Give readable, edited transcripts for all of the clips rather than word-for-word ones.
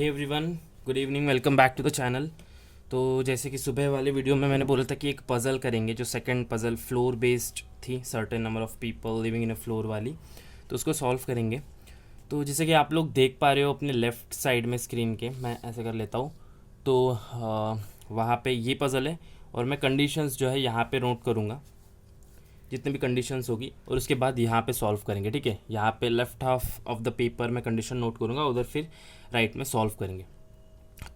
Hey everyone, good evening, welcome back to the channel. तो जैसे कि सुबह वाले वीडियो में मैंने बोला था कि एक पज़ल करेंगे, जो सेकंड पज़ल फ्लोर बेस्ड थी, certain number of people living in a floor वाली, तो उसको सॉल्व करेंगे। तो जैसे कि आप लोग देख पा रहे हो अपने लेफ़्ट साइड में स्क्रीन के, मैं ऐसे कर लेता हूँ। तो वहाँ पे ये पज़ल है और मैं कंडीशंस जो है यहाँ पे नोट करूँगा, जितने भी कंडीशंस होगी, और उसके बाद यहाँ पे सॉल्व करेंगे। ठीक है, यहाँ पे left half of the paper में कंडीशन नोट करूँगा, उधर फिर राइट में सॉल्व करेंगे।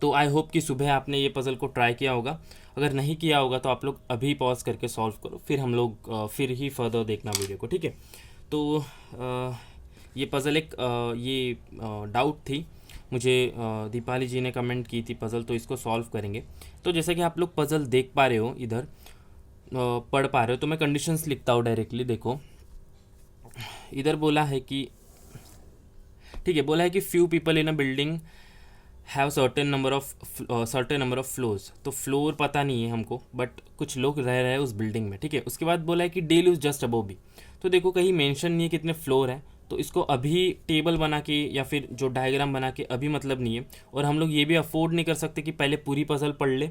तो आई होप कि सुबह आपने ये पज़ल को ट्राई किया होगा। अगर नहीं किया होगा तो आप लोग अभी पॉज करके सॉल्व करो, फिर हम लोग फिर ही फर्दर देखना वीडियो को। ठीक है, तो ये पज़ल एक ये डाउट थी मुझे, दीपाली जी ने कमेंट की थी पज़ल, तो इसको सॉल्व करेंगे। तो जैसे कि आप लोग पज़ल देख पा रहे हो, इधर पढ़ पा रहे हो, तो मैं कंडीशंस लिखता हूँ डायरेक्टली। देखो, इधर बोला है कि, ठीक है, बोला है कि few people in a building have certain number of floors. तो फ्लोर पता नहीं है हमको, बट कुछ लोग रह रहे हैं उस बिल्डिंग में। ठीक है, उसके बाद बोला है कि D lives just above B. तो देखो, कहीं मेंशन नहीं है कितने फ्लोर है, तो इसको अभी टेबल बना के या फिर जो डायग्राम बना के अभी मतलब नहीं है। और हम लोग ये भी अफोर्ड नहीं कर सकते कि पहले पूरी पजल पढ़ ले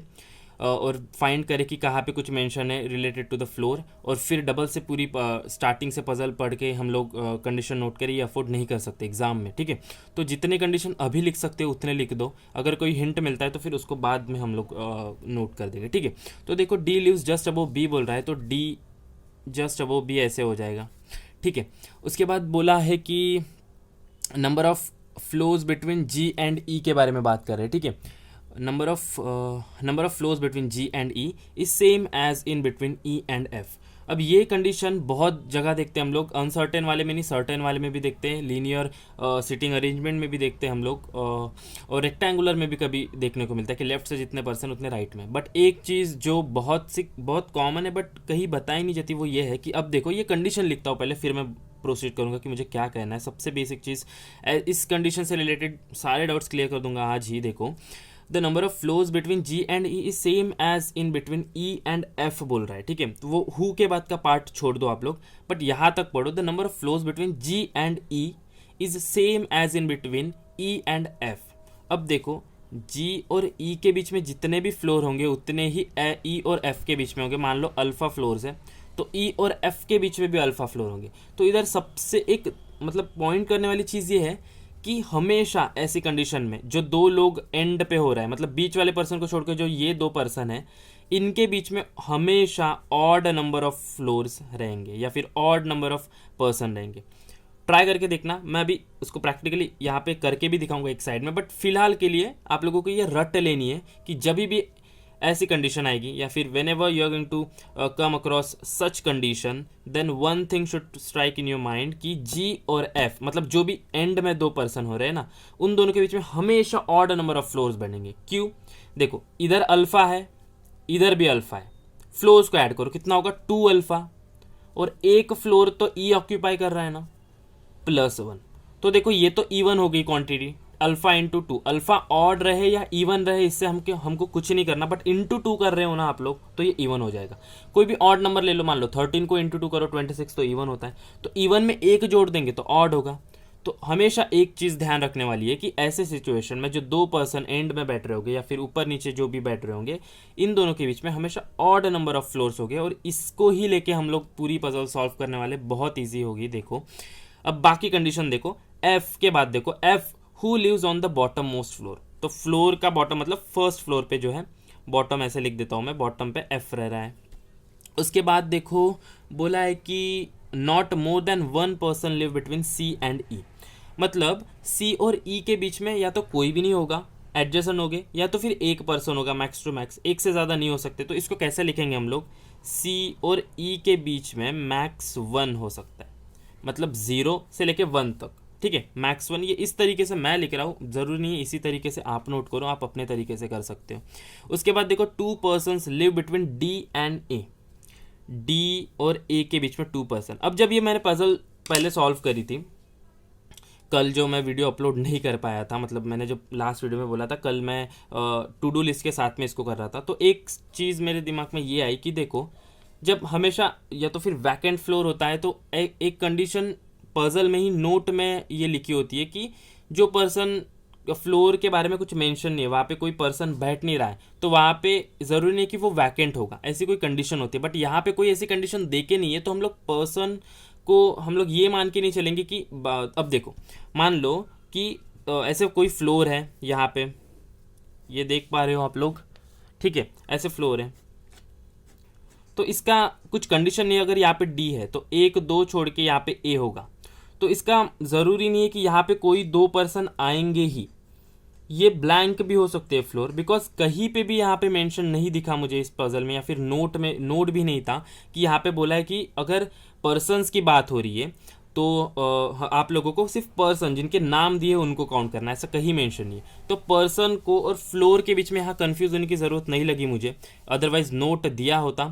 और फाइंड करे कि कहाँ पे कुछ मेंशन है रिलेटेड टू द फ्लोर, और फिर डबल से पूरी स्टार्टिंग से पजल पढ़ के हम लोग कंडीशन नोट करें, ये अफोर्ड नहीं कर सकते एग्जाम में। ठीक है, तो जितने कंडीशन अभी लिख सकते हो उतने लिख दो, अगर कोई हिंट मिलता है तो फिर उसको बाद में हम लोग नोट कर देंगे। ठीक है, तो देखो, D lives just above B बोल रहा है, तो डी जस्ट अबव बी ऐसे हो जाएगा। ठीक है, उसके बाद बोला है कि number of floors between G and E के बारे में बात कर रहे हैं। ठीक है, number of flows between G and E is same as in between E and F। अब ये कंडीशन बहुत जगह देखते हैं हम लोग, अनसर्टेन वाले में नहीं, सर्टेन वाले में भी देखते हैं, लीनियर सिटिंग अरेंजमेंट में भी देखते हैं हम लोग, और रेक्टेंगुलर में भी कभी देखने को मिलता है कि लेफ्ट से जितने पर्सन उतने राइट में। बट एक चीज़ जो बहुत कॉमन है बट कहीं बताई नहीं जाती, वो ये है कि अब देखो, ये कंडीशन लिखता हूँ पहले, फिर मैं प्रोसीड करूँगा कि मुझे क्या कहना है। सबसे बेसिक चीज़, इस कंडीशन से रिलेटेड सारे डाउट्स क्लियर कर दूंगा आज ही। देखो, the number of floors between G and E is same as in between E and F बोल रहा है। ठीक है, तो वो हु के बाद का पार्ट छोड़ दो आप लोग, बट यहाँ तक पढ़ो, the number of floors between G and E is same as in between E and F. अब देखो, जी और ई के बीच में जितने भी फ्लोर होंगे उतने ही ई और एफ के बीच में होंगे। मान लो अल्फा फ्लोर्स है, तो ई और एफ के बीच में भी अल्फा फ्लोर होंगे। तो इधर सबसे एक मतलब पॉइंट करने वाली चीज़ ये है कि हमेशा ऐसी कंडीशन में जो दो लोग एंड पे हो रहा है, मतलब बीच वाले पर्सन को छोड़कर जो ये दो पर्सन है, इनके बीच में हमेशा ऑड नंबर ऑफ फ्लोर्स रहेंगे या फिर ऑड नंबर ऑफ पर्सन रहेंगे। ट्राई करके देखना, मैं अभी उसको प्रैक्टिकली यहाँ पे करके भी दिखाऊंगा एक साइड में, बट फिलहाल के लिए आप लोगों को ये रट लेनी है कि जब भी ऐसी कंडीशन आएगी या फिर whenever you are going to come across such condition, then one thing should strike in your mind कि जी और एफ, मतलब जो भी एंड में दो पर्सन हो रहे हैं ना, उन दोनों के बीच में हमेशा ऑड नंबर ऑफ फ्लोर्स बनेंगे। क्यों? देखो, इधर अल्फा है, इधर भी अल्फा है, फ्लोर्स को ऐड करो, कितना होगा? 2 अल्फा, और एक फ्लोर तो ई ऑक्यूपाई कर रहा है ना, +1। तो देखो, ये तो इवन हो गई quantity, alpha into 2। Alpha odd रहे या इवन रहे, इससे हमको कुछ नहीं करना, बट इंटू 2 कर रहे हो ना आप लोग, तो ये इवन हो जाएगा। कोई भी ऑड नंबर ले लो, मान लो 13 को इंटू 2 करो, 26, तो इवन होता है। तो इवन में एक जोड़ देंगे तो ऑड होगा। तो हमेशा एक चीज़ ध्यान रखने वाली है कि ऐसे सिचुएशन में जो दो पर्सन एंड में बैठ रहे होंगे या फिर ऊपर नीचे जो भी बैठ रहे होंगे, इन दोनों के बीच में हमेशा ऑड नंबर ऑफ फ्लोर्स होंगे, और इसको ही लेके हम लोग पूरी पजल सॉल्व करने वाले। बहुत ईजी होगी। देखो, अब बाकी कंडीशन देखो, एफ के बाद देखो, F who lives on the bottom most floor. तो फ्लोर का बॉटम मतलब फर्स्ट फ्लोर पे जो है, बॉटम ऐसे लिख देता हूँ मैं, बॉटम पे एफ रह रहा है। उसके बाद देखो, बोला है कि not more than 1 person live between C and E, मतलब सी और ई के बीच में या तो कोई भी नहीं होगा, एडजेसेंट हो गए, या तो फिर एक पर्सन होगा, मैक्स टू मैक्स, एक से ज़्यादा नहीं हो सकते। तो इसको कैसे लिखेंगे हम लोग? सी और ई के बीच में मैक्स 1 हो सकता है, मतलब 0 से लेके 1 तक। ठीक है, मैक्स 1, ये इस तरीके से मैं लिख रहा हूँ, ज़रूरी नहीं है इसी तरीके से आप नोट करो, आप अपने तरीके से कर सकते हो। उसके बाद देखो, 2 persons live between D and A, D और ए के बीच में 2 पर्सन। अब जब ये मैंने पजल पहले सॉल्व करी थी, कल जो मैं वीडियो अपलोड नहीं कर पाया था, मतलब मैंने जो लास्ट वीडियो में बोला था, कल मैं टू डू लिस्ट के साथ में इसको कर रहा था, तो एक चीज़ मेरे दिमाग में ये आई कि देखो, जब हमेशा या तो फिर वैकेंट फ्लोर होता है, तो एक कंडीशन पजल में ही नोट में ये लिखी होती है कि जो पर्सन फ्लोर के बारे में कुछ मेंशन नहीं है, वहाँ पे कोई पर्सन बैठ नहीं रहा है, तो वहाँ पे ज़रूरी नहीं कि वो वैकेंट होगा, ऐसी कोई कंडीशन होती है। बट यहाँ पे कोई ऐसी कंडीशन दे के नहीं है, तो हम लोग पर्सन को हम लोग ये मान के नहीं चलेंगे कि अब देखो, मान लो कि ऐसे कोई फ्लोर है यहाँ पे, ये देख पा रहे हो आप लोग, ठीक है, ऐसे फ्लोर है, तो इसका कुछ कंडीशन नहीं है। अगर यहाँ पे डी है तो 1 2 छोड़ के यहाँ पे ए होगा, तो इसका ज़रूरी नहीं है कि यहाँ पे कोई 2 पर्सन आएंगे ही, ये ब्लैंक भी हो सकते हैं फ्लोर, बिकॉज कहीं पे भी यहाँ पे मेंशन नहीं दिखा मुझे इस पजल में, या फिर नोट में नोट भी नहीं था कि यहाँ पे बोला है कि अगर पर्सन्स की बात हो रही है तो आप लोगों को सिर्फ पर्सन जिनके नाम दिए उनको काउंट करना है, ऐसा कहीं मेंशन नहीं है। तो पर्सन को और फ्लोर के बीच में यहाँ कंफ्यूज होने की ज़रूरत नहीं लगी मुझे, अदरवाइज नोट दिया होता,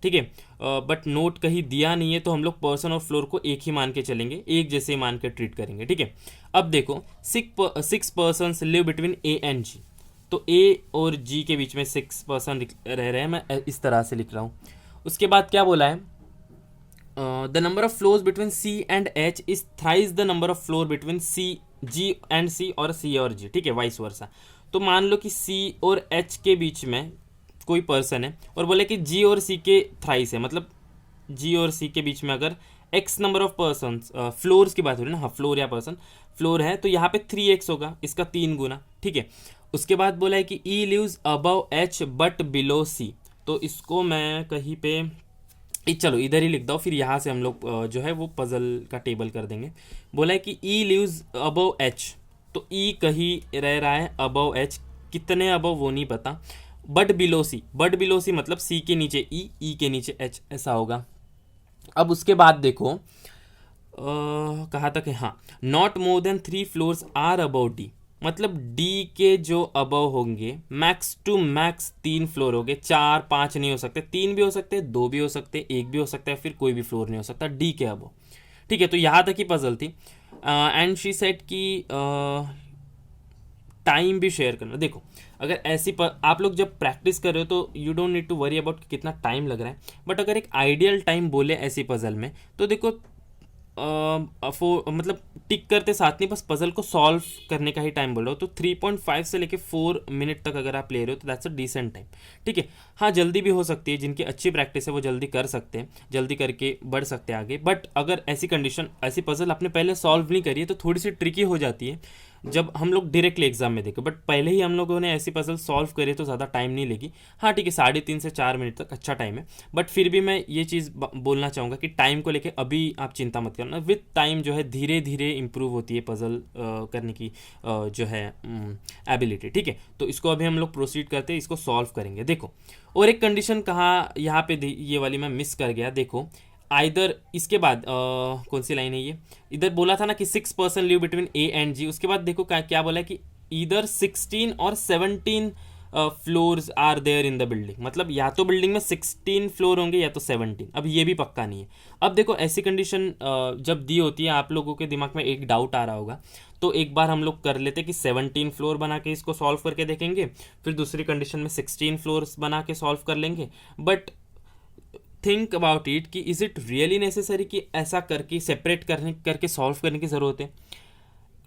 ठीक है। बट नोट कहीं दिया नहीं है, तो हम लोग पर्सन और फ्लोर को एक ही मान के चलेंगे, एक जैसे मान के ट्रीट करेंगे, ठीक है। अब देखो 6 person live between A and G, तो ए और जी के बीच में 6 पर्सन रह रहे हैं, मैं इस तरह से लिख रहा हूँ। उसके बाद क्या बोला है, the number of floors between C and H is thrice the number of floor between C G and C और सी और जी, ठीक है, वाइस वर्सा। तो मान लो कि सी और एच के बीच में कोई पर्सन है और बोले कि जी और सी के थ्राइस है, मतलब जी और सी के बीच में अगर x number of person, floors की बात हो रही है ना, हाँ फ्लोर या पर्सन, फ्लोर है तो यहाँ पे 3x होगा, इसका 3 गुना, ठीक है। उसके बाद बोला है कि E lives above H but below C, तो इसको मैं कहीं पे चलो इधर ही लिख दो, फिर यहाँ से हम लोग जो है वो पजल का टेबल कर देंगे। बोला है कि ई लिव्स अबव एच, तो ई कहीं रह रहा है अबव एच, कितने अबव वो नहीं पता, but below C, but below C मतलब सी के नीचे ई के नीचे एच, ऐसा होगा। अब उसके बाद देखो कहाँ तक है, हाँ, not more than 3 floors are above D, मतलब डी के जो अबव होंगे मैक्स टू मैक्स 3 फ्लोर होंगे, 4 5 नहीं हो सकते, 3 भी हो सकते, 2 भी हो सकते, 1 भी हो सकता है, फिर कोई भी फ्लोर नहीं हो सकता डी के अबव, ठीक है। तो यहाँ तक ही पजल थी। एंड शी सेड कि टाइम भी शेयर करना। देखो अगर ऐसी आप लोग जब प्रैक्टिस कर रहे हो तो you don't need to worry about कितना टाइम लग रहा है, बट अगर एक आइडियल टाइम बोले ऐसी पजल में तो देखो मतलब टिक करते साथ नहीं, बस पजल को सॉल्व करने का ही टाइम बोल रहा हो, तो 3.5 से लेके 4 मिनट तक अगर आप ले रहे हो तो दैट्स अ डिसेंट टाइम, ठीक है। हाँ जल्दी भी हो सकती है, जिनकी अच्छी प्रैक्टिस है वो जल्दी कर सकते हैं, जल्दी करके बढ़ सकते हैं आगे। बट अगर ऐसी कंडीशन, ऐसी पजल आपने पहले सॉल्व नहीं करी है तो थोड़ी सी ट्रिकी हो जाती है जब हम लोग डायरेक्टली एग्जाम में देखें, बट पहले ही हम लोगों ने ऐसी पजल सॉल्व करे तो ज़्यादा टाइम नहीं लेगी। हाँ ठीक है, 3.5 से 4 मिनट तक अच्छा टाइम है, बट फिर भी मैं ये चीज़ बोलना चाहूँगा कि टाइम को लेके अभी आप चिंता मत करना, विथ टाइम जो है धीरे धीरे इंप्रूव होती है पजल करने की जो है एबिलिटी, ठीक है। तो इसको अभी हम लोग प्रोसीड करते हैं, इसको सॉल्व करेंगे। देखो और एक कंडीशन कहाँ यहाँ पे ये वाली मैं मिस कर गया, देखो आइदर इसके बाद कौन सी लाइन है ये, इधर बोला था ना कि 6 person live between A and G, उसके बाद देखो क्या बोला है कि इधर 16 और 17 floors are there in the building, मतलब या तो बिल्डिंग में 16 फ्लोर होंगे या तो 17, अब ये भी पक्का नहीं है। अब देखो ऐसी कंडीशन जब दी होती है आप लोगों के दिमाग में एक डाउट आ रहा होगा, तो एक बार हम लोग कर लेते कि 17 फ्लोर बना के इसको सॉल्व करके देखेंगे, फिर दूसरी कंडीशन में 16 फ्लोर्स बना के सॉल्व कर लेंगे। बट थिंक अबाउट इट कि इज़ इट रियली नेसेसरी कि ऐसा करके सेपरेट करके सॉल्व करने की ज़रूरत है।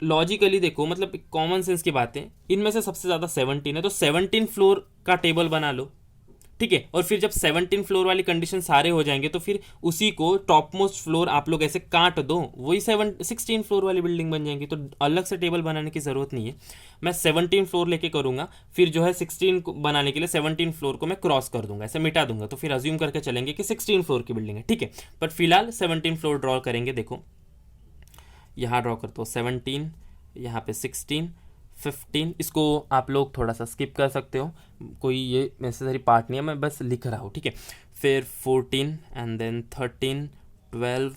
लॉजिकली देखो, मतलब कॉमन सेंस की बात है, इनमें से सबसे ज़्यादा 17 है, तो 17 फ्लोर का टेबल बना लो, ठीक है। और फिर जब 17 फ्लोर वाली कंडीशन सारे हो जाएंगे तो फिर उसी को टॉप मोस्ट फ्लोर आप लोग ऐसे काट दो, वही 16 फ्लोर वाली बिल्डिंग बन जाएंगी, तो अलग से टेबल बनाने की ज़रूरत नहीं है। मैं 17 फ्लोर लेके करूँगा, फिर जो है 16 को बनाने के लिए 17 फ्लोर को मैं क्रॉस कर दूंगा, ऐसे मिटा दूंगा, तो फिर अज्यूम करके चलेंगे कि 16 फ्लोर की बिल्डिंग है, ठीक है। बट फिलहाल 17 फ्लोर ड्रॉ करेंगे। देखो यहाँ ड्रॉ करते हो 17, यहाँ पे 16, 15, इसको आप लोग थोड़ा सा स्किप कर सकते हो, कोई ये नेसेसरी पार्ट नहीं है, मैं बस लिख रहा हूँ, ठीक है। फिर 14 एंड देन 13, 12,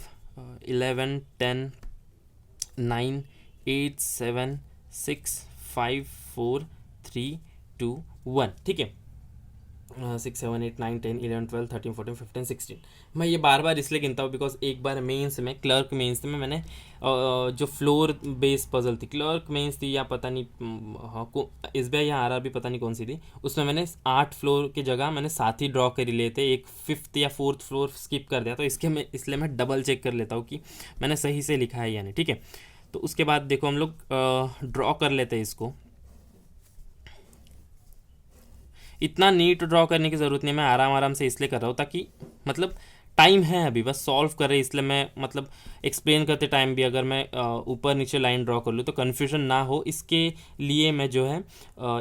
11, 10, 9, 8, 7, 6, 5, 4, 3, 2, 1, ठीक है। 6, 7, 8, 9, 10, 11, 12, 13, 14, 15, 16। मैं ये बार बार इसलिए गिनता हूँ बिकॉज एक बार मेंस में, क्लर्क मेंस में मैंने जो फ्लोर बेस पजल थी, क्लर्क मेंस थी या पता नहीं SBI या RRB पता नहीं कौन सी थी, उसमें मैंने 8 फ्लोर की जगह मैंने 7 ही ड्रॉ कर लिए थे, एक 5th या 4th फ्लोर स्किप कर दिया, तो इसलिए मैं डबल चेक कर लेता हूँ कि मैंने सही से लिखा है या नहीं, ठीक है। तो उसके बाद देखो हम लोग ड्रॉ कर लेते हैं इसको। इतना नीट ड्रॉ करने की ज़रूरत नहीं है, मैं आराम आराम से इसलिए कर रहा हूँ ताकि मतलब टाइम है अभी, बस सॉल्व कर रहे इसलिए मैं मतलब एक्सप्लेन करते टाइम भी अगर मैं ऊपर नीचे लाइन ड्रॉ कर लूँ तो कन्फ्यूजन ना हो, इसके लिए मैं जो है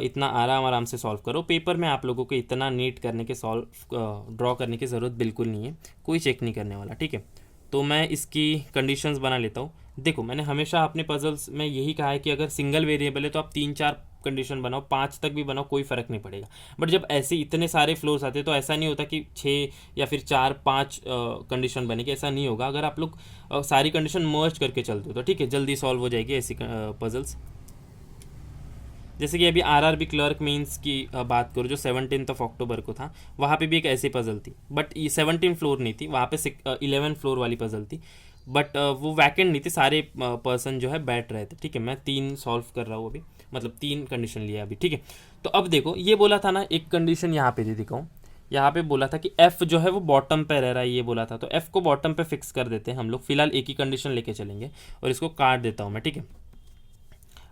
इतना आराम आराम से सॉल्व करो। पेपर में आप लोगों को इतना नीट करने के सॉल्व ड्रॉ करने की ज़रूरत बिल्कुल नहीं है, कोई चेक नहीं करने वाला, ठीक है। तो मैं इसकी कंडीशंस बना लेता हूँ। देखो मैंने हमेशा अपने पजल्स में यही कहा है कि अगर सिंगल वेरिएबल है तो आप 3-4 कंडीशन बनाओ, 5 तक भी बनाओ, कोई फ़र्क नहीं पड़ेगा। बट जब ऐसे इतने सारे फ्लोर्स आते हैं तो ऐसा नहीं होता कि 6 या फिर 4-5 कंडीशन बनेगी, ऐसा नहीं होगा। अगर आप लोग सारी कंडीशन मर्ज करके चलते हो तो ठीक है, जल्दी सॉल्व हो जाएगी ऐसी पजल्स। जैसे कि अभी आरआरबी क्लर्क मीन्स की बात करूँ जो 17 अक्टूबर को था, वहाँ पे भी एक ऐसी पजल थी, बट ये 17 फ्लोर नहीं थी, वहाँ पे 11 फ्लोर वाली पजल थी। बट वो वैकेंट नहीं थी, सारे पर्सन जो है बैठ रहे थे, ठीक है। मैं 3 सॉल्व कर रहा हूँ अभी, मतलब 3 कंडीशन लिया अभी, ठीक है। तो अब देखो ये बोला था ना, एक कंडीशन यहाँ पे दे दिखाऊँ, यहाँ पे बोला था कि एफ जो है वो बॉटम पे रह रहा है, ये बोला था। तो एफ को बॉटम पे फिक्स कर देते हैं हम लोग, फिलहाल एक ही कंडीशन लेके चलेंगे और इसको काट देता हूँ मैं, ठीक है।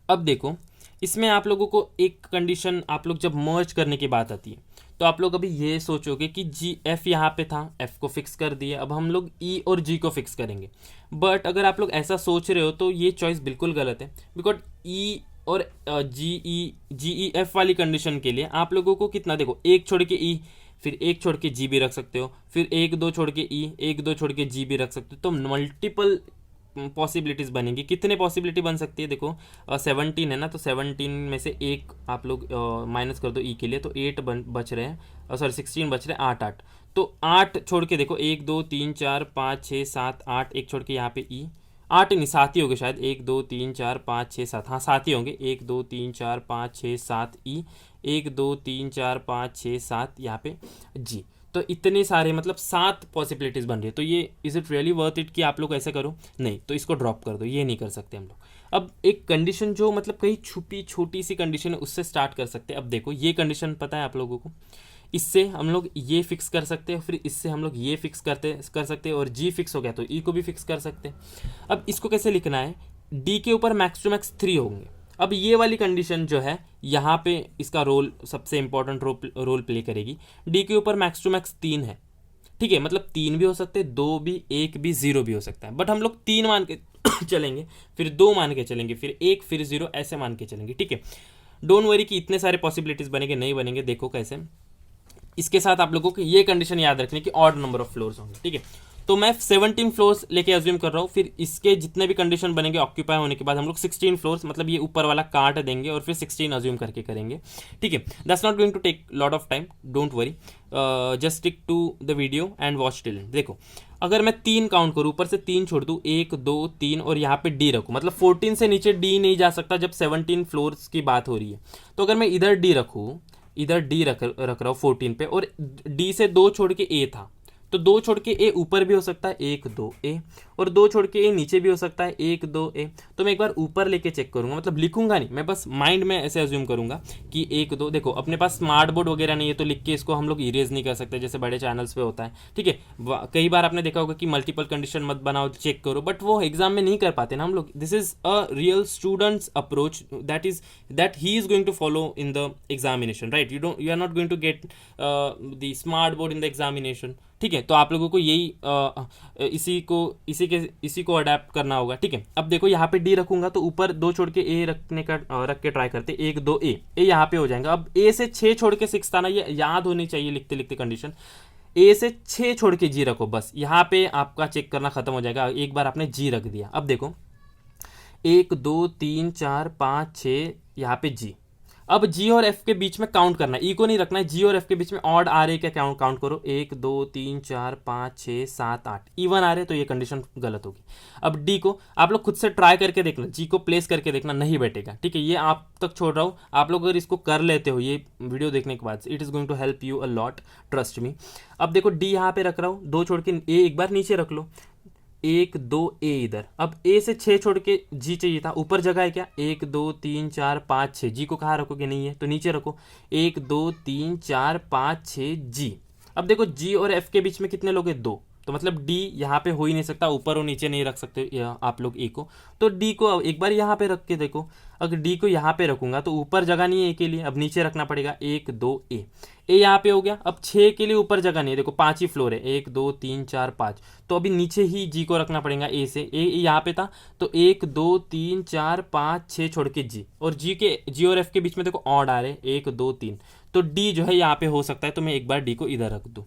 अब देखो इसमें आप लोगों को एक कंडीशन, आप लोग जब मर्ज करने की बात आती है तो आप लोग अभी ये सोचोगे कि जी एफ यहाँ पे था, एफ को फिक्स कर दिए, अब हम लोग ई और जी को फिक्स करेंगे। बट अगर आप लोग ऐसा सोच रहे हो तो ये चॉइस बिल्कुल गलत है, बिकॉज ई और जी ई एफ वाली कंडीशन के लिए आप लोगों को कितना, देखो एक छोड़ के ई, फिर एक छोड़ के जी भी रख सकते हो, फिर 1-2 छोड़ के ई, 1-2 छोड़ के जी भी रख सकते हो, तो मल्टीपल पॉसिबिलिटीज़ बनेंगी। कितने पॉसिबिलिटी बन सकती है, देखो 17 है ना, तो 17 में से एक आप लोग माइनस कर दो ई के लिए, तो 8 बच रहे हैं, सॉरी 16 बच रहे हैं, 8 तो 8 छोड़ के देखो 1 2 3 4 5 6 7 8, एक छोड़ के यहाँ पे ई, 8 नहीं 7 ही होंगे शायद, 1 2 3 4 5 6 7, हाँ 7 ही होंगे, 1 2 3 4 5 6 7 ई, 1 2 3 4 5 6 7 यहाँ पे जी। तो इतने सारे मतलब 7 पॉसिबिलिटीज़ बन रही है। तो ये is it really worth it कि आप लोग ऐसे करो? नहीं, तो इसको ड्रॉप कर दो, ये नहीं कर सकते हम लोग। अब एक कंडीशन जो मतलब कहीं छुपी छोटी सी कंडीशन है उससे स्टार्ट कर सकते हैं। अब देखो ये कंडीशन पता है आप लोगों को, इससे हम लोग ये फिक्स कर सकते हैं, फिर इससे हम लोग ये फिक्स कर सकते हैं, और जी फिक्स हो गया तो ई को भी फिक्स कर सकते हैं। अब इसको कैसे लिखना है, डी के ऊपर मैक्स टू मैक्स 3 होंगे। अब ये वाली कंडीशन जो है यहाँ पे इसका रोल सबसे इंपॉर्टेंट रोल प्ले करेगी। डी के ऊपर मैक्स टू मैक्स 3 है, ठीक है, मतलब 3 भी हो सकते हैं, 2 भी, 1 भी, 0 भी हो सकता है, बट हम लोग 3 मान के चलेंगे, फिर 2 मान के चलेंगे, फिर 1, फिर 0, ऐसे मान के चलेंगे, ठीक है। डोंट वरी कि इतने सारे पॉसिबिलिटीज़ बनेंगे, नहीं बनेंगे, देखो कैसे। इसके साथ आप लोगों को ये कंडीशन याद रखनी कि ऑड नंबर ऑफ फ्लोर्स होंगे, ठीक है। तो मैं 17 फ्लोर्स लेके अज्यूम कर रहा हूँ, फिर इसके जितने भी कंडीशन बनेंगे ऑक्यूपाई होने के बाद हम लोग 16 फ्लोर्स, मतलब ये ऊपर वाला काट देंगे और फिर 16 अज्यूम करके करेंगे, ठीक है। That's not going to take lot of time, don't worry, just stick to the video and watch till end. देखो अगर मैं 3 काउंट करूँ, ऊपर से 3 छोड़ दूँ, 1 2 3 और यहाँ पे डी रखूँ, मतलब 14 से नीचे डी नहीं जा सकता जब 17 फ्लोर्स की बात हो रही है। तो अगर मैं इधर डी रखूँ, इधर डी रख रहा हूँ 14 पे, और डी से 2 छोड़ के ए था, तो 2 छोड़ के ए ऊपर भी हो सकता है, 1 2 ए, और 2 छोड़ के ए नीचे भी हो सकता है, 1 2 ए। तो मैं एक बार ऊपर लेके चेक करूंगा, मतलब लिखूंगा नहीं, मैं बस माइंड में ऐसे अज्यूम करूंगा कि 1 2। देखो अपने पास स्मार्ट बोर्ड वगैरह नहीं है तो लिख के इसको हम लोग इरेज नहीं कर सकते जैसे बड़े चैनल्स पे होता है, ठीक है। कई बार आपने देखा होगा कि मल्टीपल कंडीशन मत बनाओ, चेक करो, बट वो एग्जाम में नहीं कर पाते ना हम लोग। This is a real students approach that he is going to follow in the examination, right. You are not going to get the smart board in the examination, ठीक है। तो आप लोगों को यही इसी को अडेप्ट करना होगा, ठीक है। अब देखो यहाँ पे डी रखूंगा तो ऊपर 2 छोड़ के ए रख के ट्राई करते, 1 2 ए यहाँ पे हो जाएगा। अब ए से 6 छोड़ के 6 था ना, ये याद होनी चाहिए लिखते लिखते कंडीशन। ए से 6 छोड़ के जी रखो, बस यहाँ पे आपका चेक करना खत्म हो जाएगा, एक बार आपने जी रख दिया। अब देखो 1 2 3 4 5 6 यहाँ पे जी। अब जी और एफ के बीच में काउंट करना है, ई को नहीं रखना है, जी और एफ के बीच में ऑड आ रहे क्या काउंट करो, 1 2 3 4 5 6 7 8, इवन आ रहे तो ये कंडीशन गलत होगी। अब डी को आप लोग खुद से ट्राई करके देखना, जी को प्लेस करके देखना, नहीं बैठेगा, ठीक है। ये आप तक छोड़ रहा हूँ, आप लोग अगर इसको कर लेते हो ये वीडियो देखने के बाद, it is going to help you a lot, trust me. अब देखो डी यहाँ पे रख रहा हूँ, 2 छोड़ के ए एक बार नीचे रख लो, 1 2 ए इधर। अब ए से 6 छोड़ के जी चाहिए था, ऊपर जगह है क्या, 1 2 3 4 5 6, जी को कहाँ रखोगे, नहीं है तो नीचे रखो, 1 2 3 4 5 6 जी। अब देखो जी और एफ के बीच में कितने लोग हैं, 2, तो मतलब डी यहाँ पे हो ही नहीं सकता, ऊपर और नीचे नहीं रख सकते आप लोग ए को। तो डी को एक बार यहाँ पे रख के देखो, अगर डी को यहाँ पे रखूंगा तो ऊपर जगह नहीं है ए के लिए, अब नीचे रखना पड़ेगा 1 2 ए। ए यहाँ पे हो गया, अब 6 के लिए ऊपर जगह नहीं है, देखो 5 ही फ्लोर है, 1 2 3 4 5, तो अभी नीचे ही जी को रखना पड़ेगा ए से। ए यहाँ पे था तो 1 2 3 4 5 6 छोड़ के जी, और जी और एफ के बीच में देखो ऑड आ रहे 1 2 3, तो डी जो है यहाँ पे हो सकता है, तो मैं एक बार डी को इधर रख दूँ।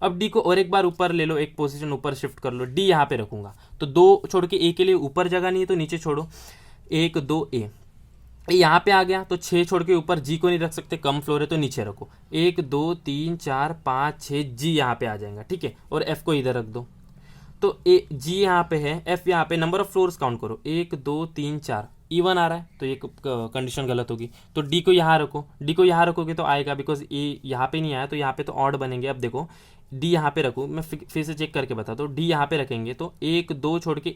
अब डी को और एक बार ऊपर ले लो, एक पोजीशन ऊपर शिफ्ट कर लो, डी यहाँ पे रखूंगा तो 2 छोड़ के ए के लिए ऊपर जगह नहीं है तो नीचे छोड़ो 1 2 ए। यहाँ पे आ गया तो 6 छोड़ के ऊपर जी को नहीं रख सकते, कम फ्लोर है तो नीचे रखो 1 2 3 4 5 6, जी यहाँ पे आ जाएगा, ठीक है। और एफ को इधर रख दो, तो ए जी यहाँ पे है, एफ यहाँ पे, नंबर ऑफ फ्लोर्स काउंट करो 1 2 3 4, इवन आ रहा है तो ये कंडीशन गलत होगी, तो डी को यहाँ रखो, डी को यहाँ रखोगे तो आएगा, बिकॉज ए यहाँ पे नहीं आया तो यहाँ पे तो ऑड बनेंगे। अब देखो डी यहाँ पे रखो, मैं फिर से चेक करके बताता हूँ, डी यहाँ पे रखेंगे तो 1 2 छोड़ के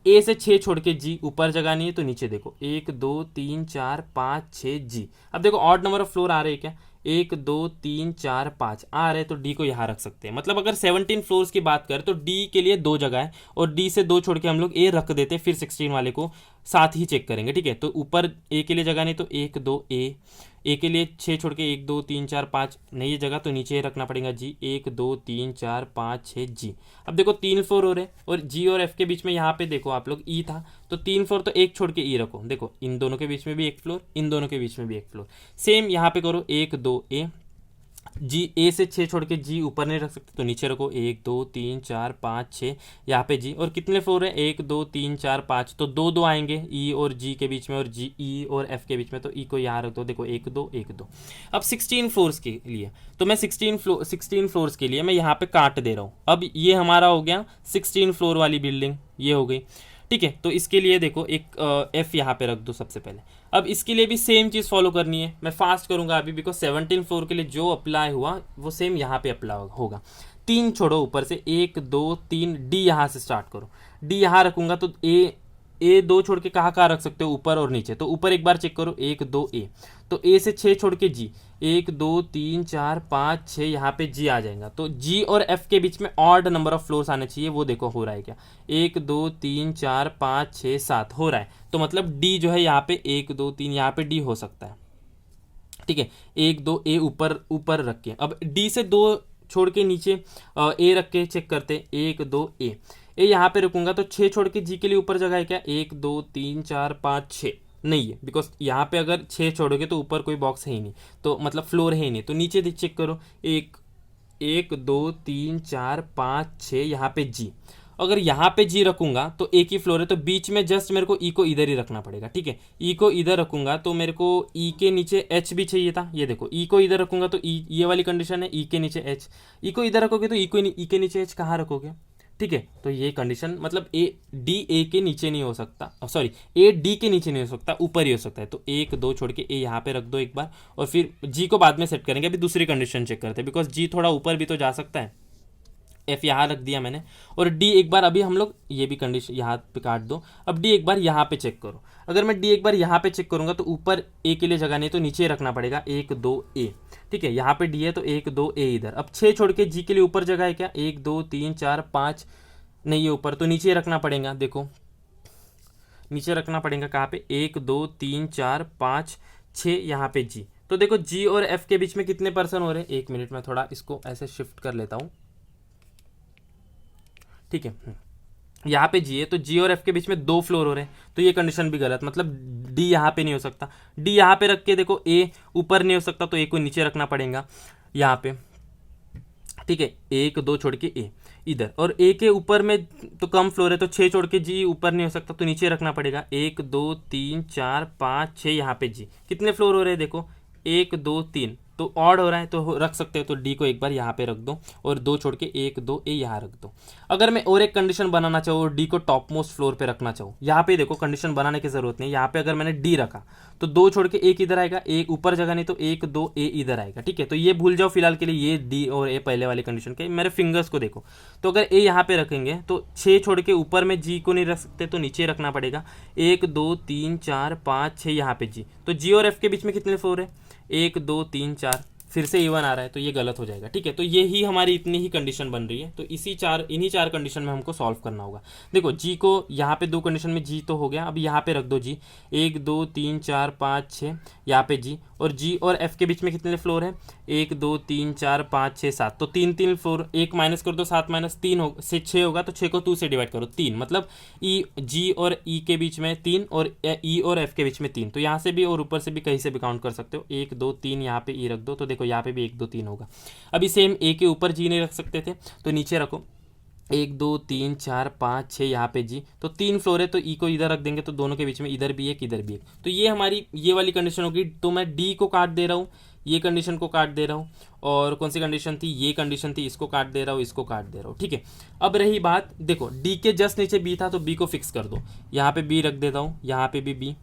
ए से 6 छोड़ के जी, ऊपर जगह नहीं है तो नीचे देखो 1 2 3 4 5 6 जी। अब देखो ऑड नंबर ऑफ फ्लोर आ रहे हैं क्या, 1 2 3 4 5 आ रहे, तो डी को यहाँ रख सकते हैं। मतलब अगर 17 फ्लोर्स की बात करें तो डी के लिए 2 जगह है, और डी से 2 छोड़ के हम लोग ए रख देते, फिर 16 वाले को साथ ही चेक करेंगे, ठीक है। तो ऊपर ए के लिए जगह नहीं तो 1 2 ए के लिए 6 छोड़ के 1 2 3 4 5 नहीं है जगह तो नीचे रखना पड़ेगा जी, 1 2 3 4 5 6 जी। अब देखो 3 फ्लोर हो रहे, और जी और एफ के बीच में यहाँ पे देखो आप लोग ई था, तो 3 फ्लोर तो 1 छोड़ के ई रखो, देखो इन दोनों के बीच में भी 1 फ्लोर, इन दोनों के बीच में भी 1 फ्लोर, सेम यहाँ पे करो 1 2 ए। जी ए से 6 छोड़ के जी ऊपर नहीं रख सकते तो नीचे रखो 1 2 3 4 5 6, यहाँ पे जी। और कितने फ्लोर है, 1 2 3 4 5, तो 2 2 आएंगे ई और जी के बीच में, और जी ई और एफ के बीच में, तो ई को यहाँ रख दो, देखो 1 2 1 2। अब 16 फ्लोर्स के लिए तो मैं 16 फ्लोर्स के लिए मैं यहाँ पे काट दे रहा हूँ। अब ये हमारा हो गया 16 फ्लोर वाली बिल्डिंग, ये हो गई, ठीक है। तो इसके लिए देखो एक एफ यहाँ पे रख दो सबसे पहले। अब इसके लिए भी सेम चीज़ फॉलो करनी है, मैं फास्ट करूंगा अभी, बिकॉज 17 फ्लोर के लिए जो अप्लाई हुआ वो सेम यहाँ पे अप्लाई होगा। 3 छोड़ो ऊपर से, 1 2 3, डी यहाँ से स्टार्ट करो, डी यहाँ रखूंगा तो ए 2 छोड़ के कहाँ रख सकते हो, ऊपर और नीचे, तो ऊपर एक बार चेक करो 1 2 ए, तो ए से 6 छोड़ के जी, 1 2 3 4 5 6, यहाँ पे जी आ जाएगा। तो जी और एफ के बीच में ऑड नंबर ऑफ फ्लोर्स आने चाहिए, वो देखो हो रहा है क्या, 1 2 3 4 5 6 7 हो रहा है, तो मतलब डी जो है यहाँ पे 1 2 3 यहाँ पे डी हो सकता है, ठीक है। 1 2 ए ऊपर रख के, अब डी से 2 छोड़ के नीचे ए रख के चेक करते, 1 2 ए यहाँ पे रखूंगा तो 6 छोड़ के जी के लिए ऊपर जगह है क्या, 1 2 3 4 5 6 नहीं है, बिकॉज यहाँ पे अगर 6 छोड़ोगे तो ऊपर कोई बॉक्स है ही नहीं, तो मतलब फ्लोर है ही नहीं, तो नीचे चेक करो 1 2 3 4 5 6, यहाँ पे जी। अगर यहाँ पे जी रखूंगा तो एक ही फ्लोर है, तो बीच में जस्ट मेरे को ई को इधर ही रखना पड़ेगा, ठीक है। ई को इधर रखूंगा तो मेरे को ई के नीचे एच भी चाहिए था, ये देखो ई को इधर रखूंगा तो ई, ये वाली कंडीशन है, ई के नीचे एच, ई को इधर रखोगे तो ई के नीचे एच कहाँ रखोगे, ठीक है। तो ये कंडीशन मतलब ए के नीचे नहीं हो सकता, सॉरी ए डी के नीचे नहीं हो सकता, ऊपर ही हो सकता है। तो 1 2 छोड़ के ए यहाँ पे रख दो एक बार, और फिर जी को बाद में सेट करेंगे, अभी दूसरी कंडीशन चेक करते हैं, बिकॉज जी थोड़ा ऊपर भी तो जा सकता है। एफ यहाँ रख दिया मैंने, और डी एक बार अभी हम लोग ये भी कंडीशन यहाँ पे काट दो। अब डी एक बार यहाँ पे चेक करो, अगर मैं डी एक बार यहाँ पे चेक करूँगा तो ऊपर ए के लिए जगह नहीं तो नीचे रखना पड़ेगा 1 2 ए, ठीक है। यहाँ पे डी है तो 1 2 ए इधर। अब 6 छोड़ के जी के लिए ऊपर जगह है क्या, 1 2 3 4 5 नहीं है ऊपर, तो नीचे रखना पड़ेगा, देखो नीचे रखना पड़ेगा कहाँ पे, 1 2 3 4 5 6, यहाँ पे जी। तो देखो जी और एफ के बीच में कितने पर्सन हो रहे हैं, 1 मिनट में थोड़ा इसको ऐसे शिफ्ट कर लेता हूँ, ठीक है। यहाँ पे जी है तो जी और एफ के बीच में 2 फ्लोर हो रहे हैं, तो ये कंडीशन भी गलत, मतलब डी यहाँ पे नहीं हो सकता। डी यहाँ पे रख के देखो ए ऊपर नहीं हो सकता, तो ए को नीचे रखना पड़ेगा यहाँ पे, ठीक है। 1 2 छोड़ के ए इधर, और ए के ऊपर में तो कम फ्लोर है तो 6 छोड़ के जी ऊपर नहीं हो सकता, तो नीचे रखना पड़ेगा 1 2 3 4 5 6, यहाँ पे जी। कितने फ्लोर हो रहे हैं देखो, 1 2 3, तो ऑड हो रहा है तो रख सकते हो, तो डी को एक बार यहाँ पे रख दो, और 2 छोड़ के 1 2 ए यहाँ रख दो। अगर मैं और एक कंडीशन बनाना चाहूँ और डी को टॉप मोस्ट फ्लोर पे रखना चाहूँ, यहाँ पे देखो कंडीशन बनाने की जरूरत नहीं, यहाँ पे अगर मैंने डी रखा तो 2 छोड़ के एक इधर आएगा, एक ऊपर जगह नहीं तो 1 2 ए इधर आएगा, ठीक है। तो ये भूल जाओ फिलहाल के लिए, ये डी और ए पहले वाली कंडीशन के। मेरे फिंगर्स को देखो, तो अगर ए यहाँ पे रखेंगे तो 6 छोड़ के ऊपर में जी को नहीं रख सकते, तो नीचे रखना पड़ेगा 1 2 3 4 5 6, यहाँ पे जी। तो जी और एफ के बीच में कितने फ्लोर है, 1 2 3 4, फिर से इवन आ रहा है, तो ये गलत हो जाएगा। ठीक है, तो ये ही हमारी इतनी ही कंडीशन बन रही है। तो इन्हीं चार कंडीशन में हमको सॉल्व करना होगा। देखो जी को यहाँ पे दो कंडीशन में जी तो हो गया, अब यहाँ पे रख दो जी, 1 2 3 4 5 6, यहाँ पे जी, और जी और एफ के बीच में कितने फ्लोर है, 1 2 3 4 5 6 7, तो 3 फ्लोर, 1 माइनस कर दो, 7 माइनस 3 हो से 6 होगा, तो 6 को 2 से डिवाइड करो, 3, मतलब ई जी और ई के बीच में 3 और ई और एफ के बीच में 3, तो यहाँ से भी और ऊपर से भी कहीं से भी काउंट कर सकते हो। 1 2 3 यहाँ पे ई रख दो, तो देखो यहाँ पे भी 1 2 3 होगा। अभी सेम ए के ऊपर जी नहीं रख सकते थे, तो नीचे रखो, 1 2 3 4 5 6, यहाँ पे जी, तो 3 फ्लोर है, तो ई को इधर रख देंगे, तो दोनों के बीच में इधर भी एक इधर भी एक, तो ये हमारी ये वाली कंडीशन होगी। तो मैं डी को काट दे रहा हूँ, ये कंडीशन को काट दे रहा हूँ, और कौन सी कंडीशन थी, ये कंडीशन थी, इसको काट दे रहा हूँ, इसको काट दे रहा हूँ। ठीक है, अब रही बात, देखो डी के जस्ट नीचे बी था, तो बी को फिक्स कर दो, यहाँ पे बी रख देता हूँ, यहाँ पे भी बी,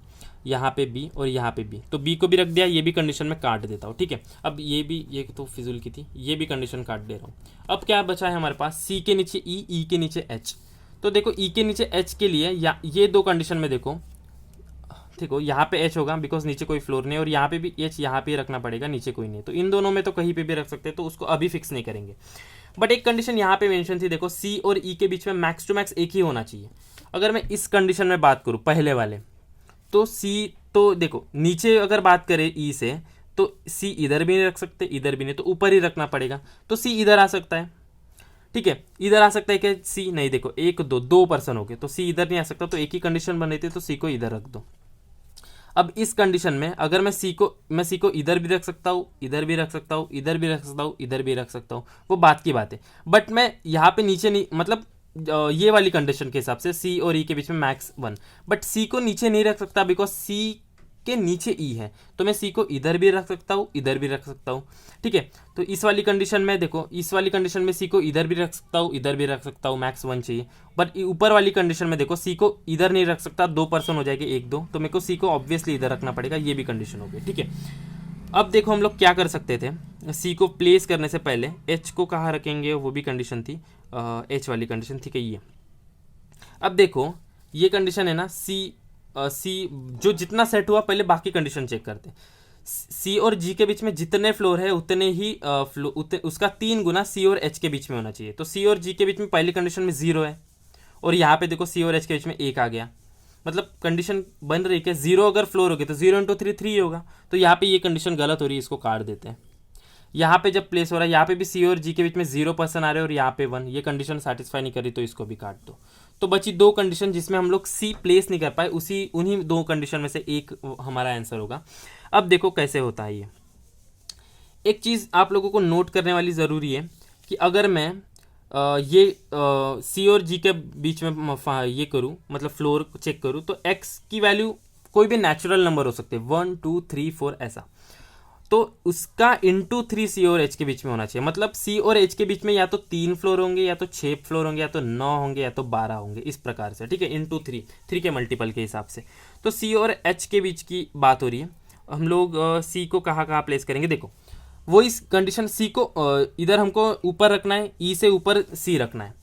यहाँ पे बी और यहाँ पे बी, तो बी को भी रख दिया, ये भी कंडीशन में काट देता हूँ। ठीक है, अब ये भी, ये तो फिजूल की थी, ये भी कंडीशन काट दे रहा हूँ। अब क्या बचा है हमारे पास, सी के नीचे ई, ई के नीचे एच। तो देखो ई के नीचे एच के लिए या ये दो कंडीशन में देखो यहाँ पे एच होगा बिकॉज नीचे कोई फ्लोर नहीं, और यहाँ पे भी एच यहाँ पे रखना पड़ेगा, नीचे कोई नहीं, तो इन दोनों में तो कहीं पे भी रख सकते हैं, तो उसको अभी फिक्स नहीं करेंगे। बट एक कंडीशन यहाँ पे मेंशन थी, देखो सी और ई के बीच में मैक्स टू मैक्स एक ही होना चाहिए। अगर मैं इस कंडीशन में बात करूँ पहले वाले, तो सी, तो देखो नीचे अगर बात करें ई से, तो सी इधर भी नहीं रख सकते, इधर भी नहीं, तो ऊपर ही रखना पड़ेगा, तो सी इधर आ सकता है। ठीक है, इधर आ सकता है क्या, सी नहीं, देखो 1 2 2 पर्सन हो गए, तो सी इधर नहीं आ सकता, तो एक ही कंडीशन बन रही थी, तो सी को इधर रख दो। अब इस कंडीशन में अगर मैं सी को इधर भी रख सकता हूँ, इधर भी रख सकता हूँ, इधर भी रख सकता हूँ, इधर भी रख सकता हूँ, वो बात की बात है। बट मैं यहाँ पे नीचे नहीं, मतलब ये वाली कंडीशन के हिसाब से सी और ई के बीच में मैक्स 1, बट सी को नीचे नहीं रख सकता बिकॉज सी के नीचे ई है, तो मैं सी को इधर भी रख सकता हूँ, इधर भी रख सकता हूँ। ठीक है, तो इस वाली कंडीशन में देखो, इस वाली कंडीशन में सी को इधर भी रख सकता हूँ, इधर भी रख सकता हूँ, मैक्स 1 चाहिए। बट ऊपर वाली कंडीशन में देखो, सी को इधर नहीं रख सकता, 2 पर्सन हो जाएंगे, 1 2, तो मेरे को सी को ऑब्वियसली इधर रखना पड़ेगा, ये भी कंडीशन हो गई। ठीक है, अब देखो हम लोग क्या कर सकते थे, सी को प्लेस करने से पहले एच को कहाँ रखेंगे, वो भी कंडीशन थी, एच वाली कंडीशन थी कि ये। अब देखो ये कंडीशन है ना, सी जो जितना सेट हुआ, पहले बाकी कंडीशन चेक करते हैं। सी और जी के बीच में जितने फ्लोर है उतने ही उसका 3 गुना सी और एच के बीच में होना चाहिए। तो सी और जी के बीच में पहली कंडीशन में 0 है, और यहाँ पे देखो सी और एच के बीच में 1 आ गया, मतलब कंडीशन बन रही है कि 0 अगर फ्लोर हो गया तो 0 × 3 3 होगा, तो यहाँ पे ये कंडीशन गलत हो रही है, इसको काट देते हैं। यहाँ पे जब प्लेस हो रहा है, यहाँ पे भी सी और जी के बीच में 0 पर्सन आ रहे हैं, और यहाँ पे 1, ये कंडीशन सेटिस्फाई नहीं करी, तो इसको भी काट दो। तो बची 2 कंडीशन जिसमें हम लोग सी प्लेस नहीं कर पाए, उन्हीं 2 कंडीशन में से एक हमारा आंसर होगा। अब देखो कैसे होता है ये। एक चीज़ आप लोगों को नोट करने वाली ज़रूरी है कि अगर मैं ये सी और जी के बीच में ये करूँ, मतलब फ्लोर चेक करूँ, तो एक्स की वैल्यू कोई भी नेचुरल नंबर हो सकते हैं, 1 2 3 4 ऐसा, तो उसका इंटू 3 सी और एच के बीच में होना चाहिए। मतलब सी और एच के बीच में या तो 3 फ्लोर होंगे, या तो 6 फ्लोर होंगे, या तो 9 होंगे, या तो 12 होंगे, इस प्रकार से। ठीक है, इंटू 3 के मल्टीपल के हिसाब से। तो सी और एच के बीच की बात हो रही है, हम लोग सी को कहाँ प्लेस करेंगे, देखो वो इस कंडीशन सी को इधर हमको ऊपर रखना है, ई से ऊपर सी रखना है,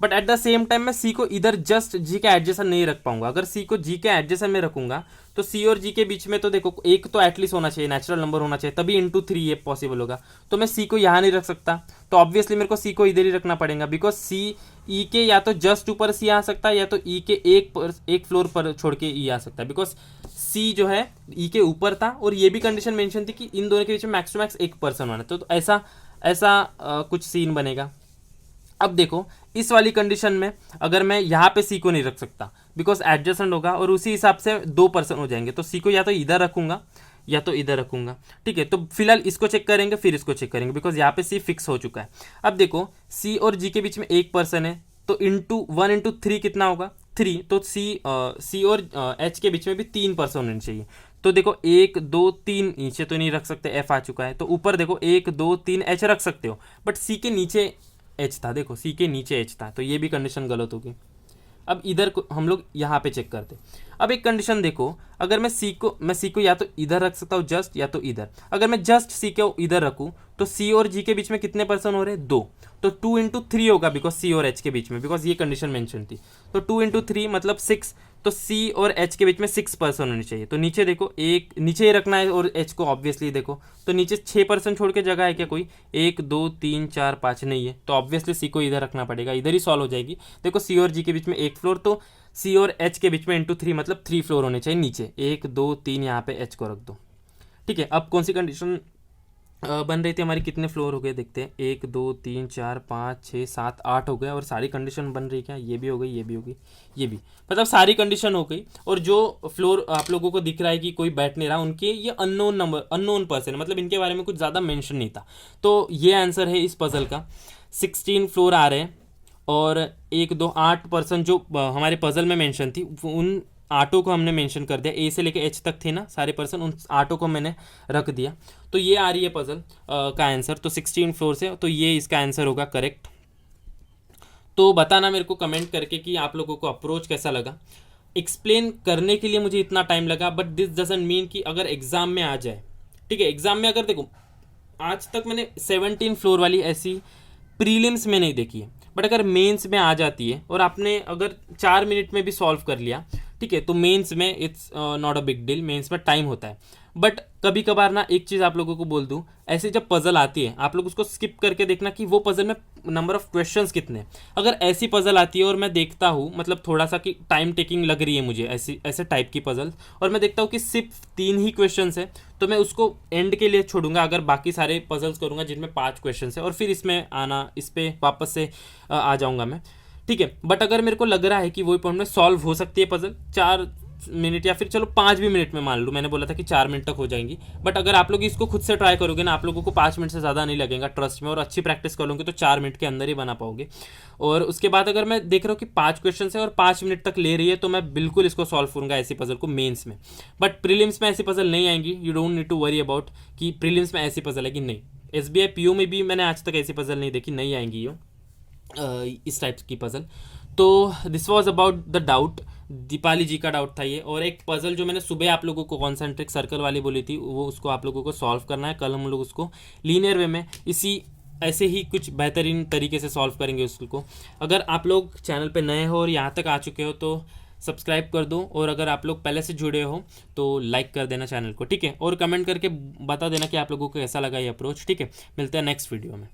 but at the same time मैं सी को इधर जस्ट जी के एडजेसन नहीं रख पाऊंगा। अगर सी को जी के एडजेसन में रखूंगा तो सी और जी के बीच में तो देखो एक तो एटलीस्ट होना चाहिए, नेचुरल नंबर होना चाहिए, तभी इंटू 3 ये पॉसिबल होगा। तो मैं सी को यहाँ नहीं रख सकता, तो ऑब्वियसली मेरे को सी को इधर ही रखना पड़ेगा, बिकॉज सी ई के या तो जस्ट ऊपर सी आ सकता है, या तो ई के एक फ्लोर पर छोड़ के ई आ सकता है, बिकॉज सी जो है ई के ऊपर था, और ये भी कंडीशन मेंशन थी कि इन दोनों के बीच में मैक्स टू मैक्स 1 पर्सन होना, तो ऐसा कुछ सीन बनेगा। अब देखो इस वाली कंडीशन में अगर मैं यहाँ पे सी को नहीं रख सकता बिकॉज एडजस्टेंट होगा, और उसी हिसाब से 2 पर्सन हो जाएंगे, तो सी को या तो इधर रखूंगा या तो इधर रखूंगा। ठीक है, तो फिलहाल इसको चेक करेंगे, फिर इसको चेक करेंगे, बिकॉज यहाँ पे सी फिक्स हो चुका है। अब देखो सी और जी के बीच में 1 पर्सन है, तो 1 × 3 कितना होगा, 3, तो सी और एच के बीच में भी 3 पर्सन होने चाहिए। तो देखो 1 2 3 नीचे तो नहीं रख सकते, एफ आ चुका है, तो ऊपर देखो 1 2 3 एच रख सकते हो, बट सी के नीचे एच था, देखो सी के नीचे एच था, तो ये भी कंडीशन गलत होगी। अब इधर को हम लोग यहाँ पे चेक करते। अब एक कंडीशन देखो, अगर मैं सी को या तो इधर रख सकता हूँ जस्ट, या तो इधर। अगर मैं जस्ट सी को इधर रखूँ तो सी और जी के बीच में कितने पर्सन हो रहे हैं, 2, तो 2 × 3 होगा, बिकॉज सी और एच के बीच में, बिकॉज ये कंडीशन मेंशन थी, तो 2 × 3 मतलब 6, तो सी और एच के बीच में 6% होनी चाहिए। तो नीचे देखो, एक नीचे ही रखना है और एच को ऑब्वियसली देखो, तो नीचे 6% छोड़ के जगह है क्या कोई? 1 2 3 4 5 नहीं है, तो ऑब्वियसली सी को इधर रखना पड़ेगा, इधर ही सॉल्व हो जाएगी। देखो सी और जी के बीच में एक फ्लोर, तो सी और एच के बीच में इंटू 3 मतलब 3 फ्लोर होने चाहिए नीचे। 1 2 3 यहाँ पे एच को रख दो, ठीक है। अब कौन सी कंडीशन बन रही थी हमारी? कितने फ्लोर हो गए देखते हैं, 1 2 3 4 5 6 7 8 हो गए, और सारी कंडीशन बन रही क्या? ये भी हो गई, ये भी हो गई, ये भी, मतलब सारी कंडीशन हो गई। और जो फ्लोर आप लोगों को दिख रहा है कि कोई बैठ नहीं रहा, उनके ये अननोन नंबर, अननोन पर्सन, मतलब इनके बारे में कुछ ज़्यादा मेंशन नहीं था। तो ये आंसर है इस पजल का। 16 फ्लोर आ रहे हैं, और 1 2 8% जो हमारे पजल में मेंशन थी, उन आटो को हमने मेंशन कर दिया। ए से लेके एच तक थे ना सारे पर्सन, उन आटो को मैंने रख दिया। तो ये आ रही है पजल का आंसर। तो 16 फ्लोर से, तो ये इसका आंसर होगा करेक्ट। तो बताना मेरे को कमेंट करके कि आप लोगों को अप्रोच कैसा लगा। एक्सप्लेन करने के लिए मुझे इतना टाइम लगा, बट दिस डजंट मीन कि अगर एग्जाम में आ जाए, ठीक है। एग्जाम में अगर देखो, आज तक मैंने 17 फ्लोर वाली ऐसी प्रीलिम्स में नहीं देखी है, बट अगर मेंस में आ जाती है और आपने अगर 4 मिनट में भी सॉल्व कर लिया, ठीक है, तो मेंस में it's not a big deal. Mains में टाइम होता है, बट कभी कभार ना एक चीज़ आप लोगों को बोल दूं, ऐसे जब पजल आती है आप लोग उसको स्किप करके देखना कि वो पजल में नंबर ऑफ क्वेश्चंस कितने हैं। अगर ऐसी पजल आती है और मैं देखता हूँ, मतलब थोड़ा सा कि टाइम टेकिंग लग रही है मुझे ऐसी ऐसे टाइप की पजल, और मैं देखता हूँ कि सिर्फ 3 ही क्वेश्चंस है, तो मैं उसको एंड के लिए छोड़ूंगा। अगर बाकी सारे पजल्स करूंगा जिनमें 5 क्वेश्चन है, और फिर इसमें आना, इस पर वापस से आ जाऊंगा मैं, ठीक है। बट अगर मेरे को लग रहा है कि वही पॉइंट में सॉल्व हो सकती है पजल 4 मिनट या फिर चलो 5 भी मिनट में मान लूँ, मैंने बोला था कि 4 मिनट तक हो जाएंगी, बट अगर आप लोग इसको खुद से ट्राई करोगे ना, आप लोगों को 5 मिनट से ज़्यादा नहीं लगेगा, ट्रस्ट में, और अच्छी प्रैक्टिस करोगे तो 4 मिनट के अंदर ही बना पाओगे। और उसके बाद अगर मैं देख रहा हूँ कि 5 क्वेश्चन है और 5 मिनट तक ले रही है, तो मैं बिल्कुल इसको सॉल्व करूँगा ऐसी पजल को मेन्स में। बट प्रीलिम्स में ऐसी पजल नहीं आएंगी, you don't need to worry about कि प्रीलिम्स में ऐसी पजल है कि नहीं। SBI PO में भी मैंने आज तक ऐसी पजल नहीं देखी, नहीं आएंगी ये इस टाइप की पजल। तो this was about the doubt, Deepali ji का डाउट था ये। और एक पजल जो मैंने सुबह आप लोगों को कॉन्सेंट्रिक सर्कल वाली बोली थी, वो उसको आप लोगों को सॉल्व करना है। कल हम लोग उसको लीनियर वे में इसी ऐसे ही कुछ बेहतरीन तरीके से सॉल्व करेंगे उसको। अगर आप लोग चैनल पे नए हो और यहाँ तक आ चुके हो तो सब्सक्राइब कर दो, और अगर आप लोग पहले से जुड़े हो तो लाइक कर देना चैनल को, ठीक है। और कमेंट करके बता देना कि आप लोगों को कैसा लगा ये अप्रोच, ठीक है। मिलते हैं नेक्स्ट वीडियो में।